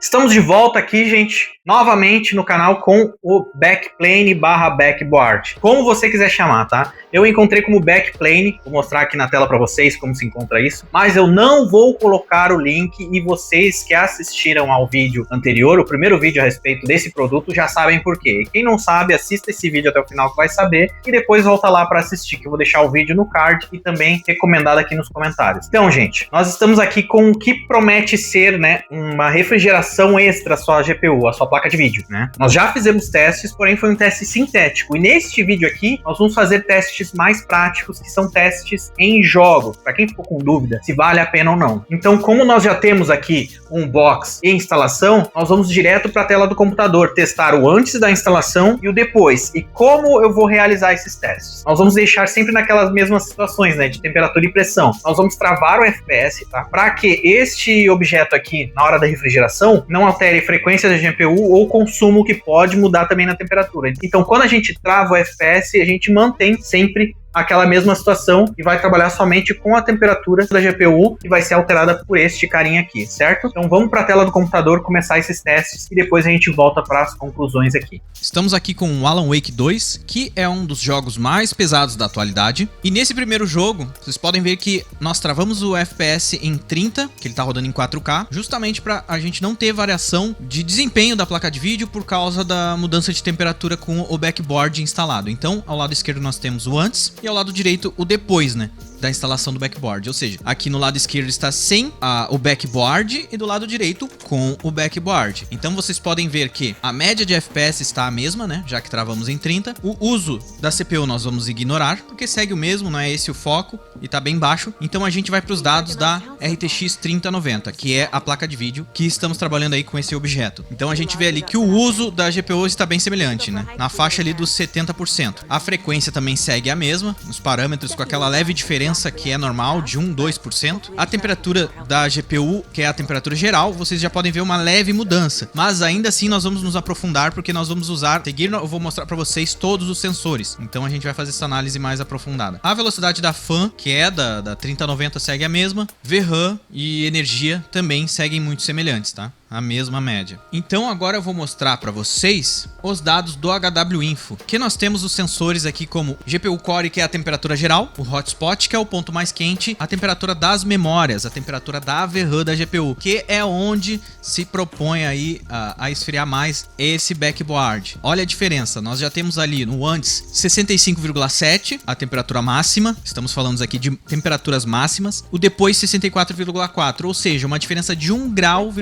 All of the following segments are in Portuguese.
Estamos de volta aqui, gente, novamente no canal com o backplane barra backboard. Como você quiser chamar, tá? Eu encontrei como backplane, vou mostrar aqui na tela para vocês como se encontra isso, mas eu não vou colocar o link e vocês que assistiram ao vídeo anterior, o primeiro vídeo a respeito desse produto, já sabem por quê. Quem não sabe, assista esse vídeo até o final que vai saber e depois volta lá para assistir, que eu vou deixar o vídeo no card e também recomendado aqui nos comentários. Então, gente, nós estamos aqui com o que promete ser, né, uma refrigeração extra à sua GPU, a sua placa de vídeo, né? Nós já fizemos testes, porém foi um teste sintético. E neste vídeo aqui, nós vamos fazer testes mais práticos, que são testes em jogos, para quem ficou com dúvida se vale a pena ou não. Então, como nós já temos aqui um box e instalação, nós vamos direto para a tela do computador, testar o antes da instalação e o depois. E como eu vou realizar esses testes? Nós vamos deixar sempre naquelas mesmas situações, né, de temperatura e pressão. Nós vamos travar o FPS, tá? Para que este objeto aqui, na hora da refrigeração, não altere a frequência da GPU ou consumo, que pode mudar também na temperatura. Então, quando a gente trava o FPS, a gente mantém sempre aquela mesma situação e vai trabalhar somente com a temperatura da GPU, que vai ser alterada por este carinha aqui, certo? Então vamos para a tela do computador começar esses testes e depois a gente volta para as conclusões aqui. Estamos aqui com o Alan Wake 2, que é um dos jogos mais pesados da atualidade. E nesse primeiro jogo, vocês podem ver que nós travamos o FPS em 30, que ele está rodando em 4K, justamente para a gente não ter variação de desempenho da placa de vídeo por causa da mudança de temperatura com o backboard instalado. Então, ao lado esquerdo nós temos o antes e ao lado direito o depois, né, da instalação do backboard. Ou seja, aqui no lado esquerdo está sem o backboard e do lado direito com o backboard. Então vocês podem ver que a média de FPS está a mesma, né, já que travamos em 30. O uso da CPU nós vamos ignorar, porque segue o mesmo, não é esse o foco e está bem baixo. Então a gente vai para os dados da RTX 3090, que é a placa de vídeo que estamos trabalhando aí com esse objeto. Então a gente vê ali que o uso da GPU está bem semelhante, né, na faixa ali dos 70%. A frequência também segue a mesma, nos parâmetros, com aquela leve diferença que é normal, de 2%. A temperatura da GPU, que é a temperatura geral, vocês já podem ver uma leve mudança. Mas ainda assim nós vamos nos aprofundar, porque nós vamos usar... eu vou mostrar para vocês todos os sensores. Então a gente vai fazer essa análise mais aprofundada. A velocidade da fan, que é da 3090, segue a mesma. VRAM e energia também seguem muito semelhantes, tá? A mesma média. Então agora eu vou mostrar para vocês os dados do HWInfo, que nós temos os sensores aqui como GPU Core, que é a temperatura geral, o hotspot, que é o ponto mais quente, a temperatura das memórias, a temperatura da VRAM da GPU, que é onde se propõe aí a esfriar mais esse backboard. Olha a diferença, nós já temos ali no antes 65,7, a temperatura máxima, estamos falando aqui de temperaturas máximas, o depois 64,4, ou seja, uma diferença de 1,3 grau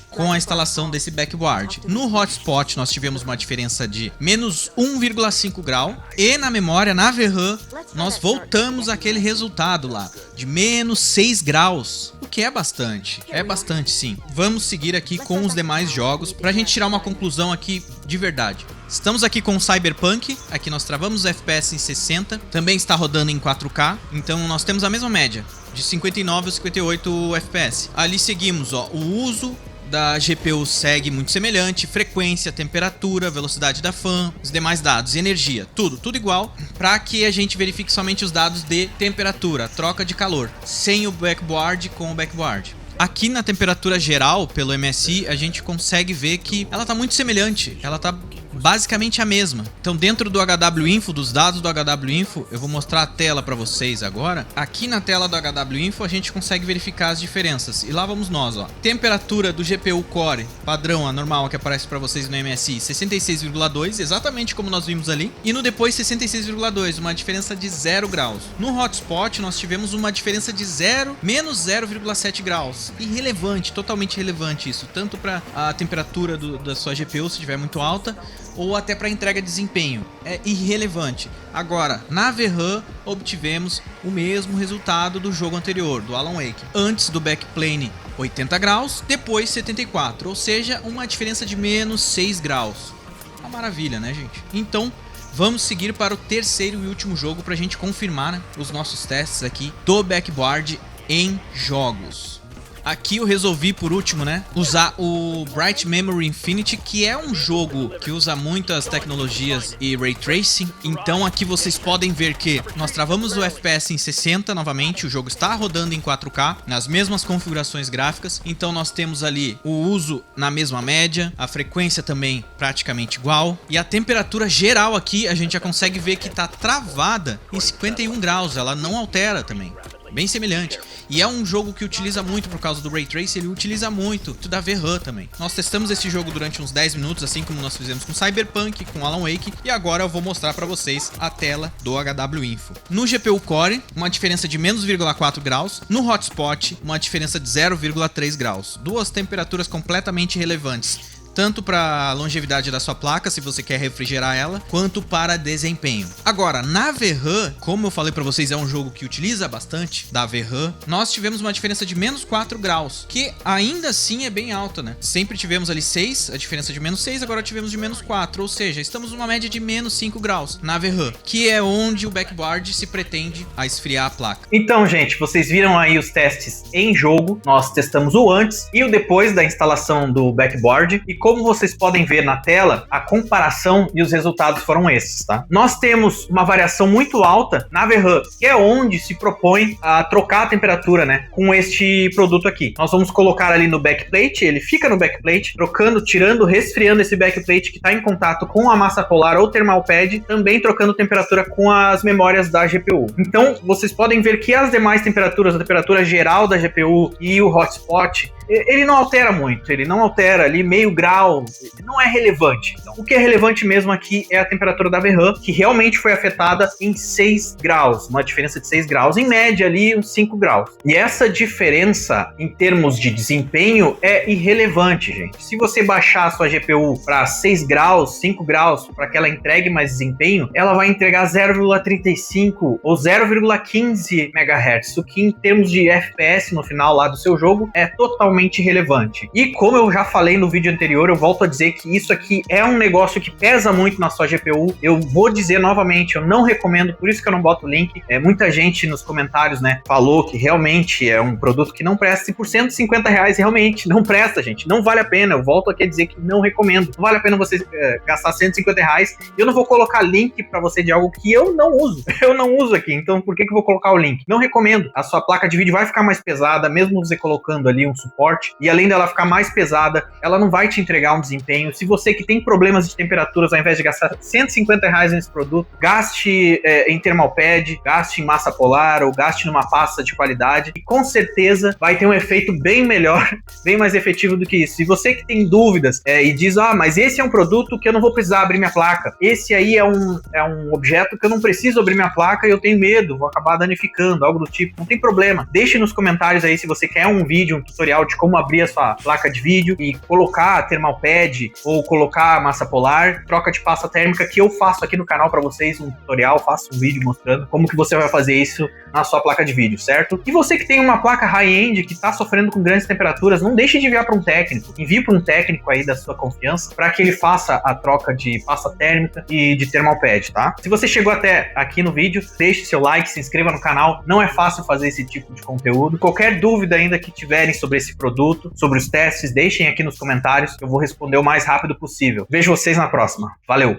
com a instalação desse backboard. No hotspot nós tivemos uma diferença de menos 1,5 grau e na memória, na VRAM, nós voltamos àquele resultado lá de menos 6 graus, o que é bastante sim. Vamos seguir aqui com os demais jogos pra gente tirar uma conclusão aqui de verdade. Estamos aqui com o Cyberpunk, aqui nós travamos o FPS em 60, também está rodando em 4K, então nós temos a mesma média, de 59 a 58 FPS. Ali seguimos, ó, o uso da GPU segue muito semelhante, frequência, temperatura, velocidade da fan, os demais dados, energia, tudo igual, para que a gente verifique somente os dados de temperatura, troca de calor, sem o backboard com o backboard. Aqui na temperatura geral, pelo MSI, a gente consegue ver que ela está muito semelhante, ela está basicamente a mesma. Então dentro do HWInfo, dos dados do HWInfo, eu vou mostrar a tela para vocês agora. Aqui na tela do HWInfo a gente consegue verificar as diferenças. E lá vamos nós, ó. Temperatura do GPU Core, padrão, a normal que aparece para vocês no MSI, 66,2, exatamente como nós vimos ali. E no depois 66,2, uma diferença de 0 graus. No hotspot nós tivemos uma diferença de menos 0,7 graus. Irrelevante, totalmente irrelevante isso. Tanto para a temperatura da sua GPU, se estiver muito alta, ou até para entrega de desempenho. É irrelevante. Agora, na VRAM, obtivemos o mesmo resultado do jogo anterior, do Alan Wake. Antes do backplane, 80 graus, depois 74, ou seja, uma diferença de menos 6 graus. Uma maravilha, né, gente? Então, vamos seguir para o terceiro e último jogo para a gente confirmar, né, os nossos testes aqui do backboard em jogos. Aqui eu resolvi, por último, né, usar o Bright Memory Infinity, que é um jogo que usa muitas tecnologias e Ray Tracing. Então aqui vocês podem ver que nós travamos o FPS em 60 novamente, o jogo está rodando em 4K, nas mesmas configurações gráficas. Então nós temos ali o uso na mesma média, a frequência também praticamente igual. E a temperatura geral aqui a gente já consegue ver que está travada em 51 graus, ela não altera também. Bem semelhante. E é um jogo que utiliza muito por causa do Ray Tracing, ele utiliza muito da VRAM também. Nós testamos esse jogo durante uns 10 minutos, assim como nós fizemos com Cyberpunk, com Alan Wake, e agora eu vou mostrar para vocês a tela do HW Info. No GPU Core, uma diferença de menos 0,4 graus. No Hotspot, uma diferença de 0,3 graus. Duas temperaturas completamente relevantes, tanto para a longevidade da sua placa, se você quer refrigerar ela, quanto para desempenho. Agora, na VRAM, como eu falei para vocês, é um jogo que utiliza bastante da VRAM, nós tivemos uma diferença de menos 4 graus, que ainda assim é bem alta, né? Sempre tivemos ali 6, a diferença de menos 6, agora tivemos de menos 4, ou seja, estamos numa média de menos 5 graus na VRAM, que é onde o backboard se pretende a esfriar a placa. Então, gente, vocês viram aí os testes em jogo, nós testamos o antes e o depois da instalação do backboard, e como vocês podem ver na tela, a comparação e os resultados foram esses, tá? Nós temos uma variação muito alta na VRAM, que é onde se propõe a trocar a temperatura, né, com este produto aqui. Nós vamos colocar ali no backplate, ele fica no backplate, trocando, tirando, resfriando esse backplate que está em contato com a massa polar ou thermal pad, também trocando temperatura com as memórias da GPU. Então, vocês podem ver que as demais temperaturas, a temperatura geral da GPU e o hotspot, ele não altera muito, ele não altera ali meio grau, não é relevante. Então, o que é relevante mesmo aqui é a temperatura da VRAM, que realmente foi afetada em 6 graus, uma diferença de 6 graus, em média ali uns 5 graus. E essa diferença em termos de desempenho é irrelevante, gente. Se você baixar a sua GPU para 6 graus, 5 graus, para que ela entregue mais desempenho, ela vai entregar 0,35 ou 0,15 MHz, o que em termos de FPS no final lá do seu jogo é totalmente relevante. E como eu já falei no vídeo anterior, eu volto a dizer que isso aqui é um negócio que pesa muito na sua GPU. Eu vou dizer novamente, eu não recomendo, por isso que eu não boto o link. Muita gente nos comentários, né, falou que realmente é um produto que não presta, e por R$150 realmente não presta, gente. Não vale a pena, eu volto aqui a dizer que não recomendo. Não vale a pena você gastar R$150. Eu não vou colocar link pra você de algo que eu não uso. Eu não uso aqui, então por que eu vou colocar o link? Não recomendo. A sua placa de vídeo vai ficar mais pesada, mesmo você colocando ali um suporte, e além dela ficar mais pesada, ela não vai te entregar um desempenho. Se você que tem problemas de temperaturas, ao invés de gastar R$150 nesse produto, gaste em thermal pad, gaste em massa polar ou gaste numa pasta de qualidade, e com certeza vai ter um efeito bem melhor, bem mais efetivo do que isso. Se você que tem dúvidas e diz, mas esse é um produto que eu não vou precisar abrir minha placa, esse aí é um objeto que eu não preciso abrir minha placa e eu tenho medo, vou acabar danificando, algo do tipo, não tem problema. Deixe nos comentários aí se você quer um vídeo, um tutorial de como abrir a sua placa de vídeo e colocar a thermal pad ou colocar a massa polar, troca de pasta térmica, que eu faço aqui no canal para vocês, um tutorial, faço um vídeo mostrando como que você vai fazer isso na sua placa de vídeo, certo? E você que tem uma placa high-end que está sofrendo com grandes temperaturas, não deixe de enviar para um técnico, envie para um técnico aí da sua confiança para que ele faça a troca de pasta térmica e de thermal pad, tá? Se você chegou até aqui no vídeo, deixe seu like, se inscreva no canal, não é fácil fazer esse tipo de conteúdo. Qualquer dúvida ainda que tiverem sobre esse produto, sobre os testes, deixem aqui nos comentários, que eu vou responder o mais rápido possível. Vejo vocês na próxima. Valeu!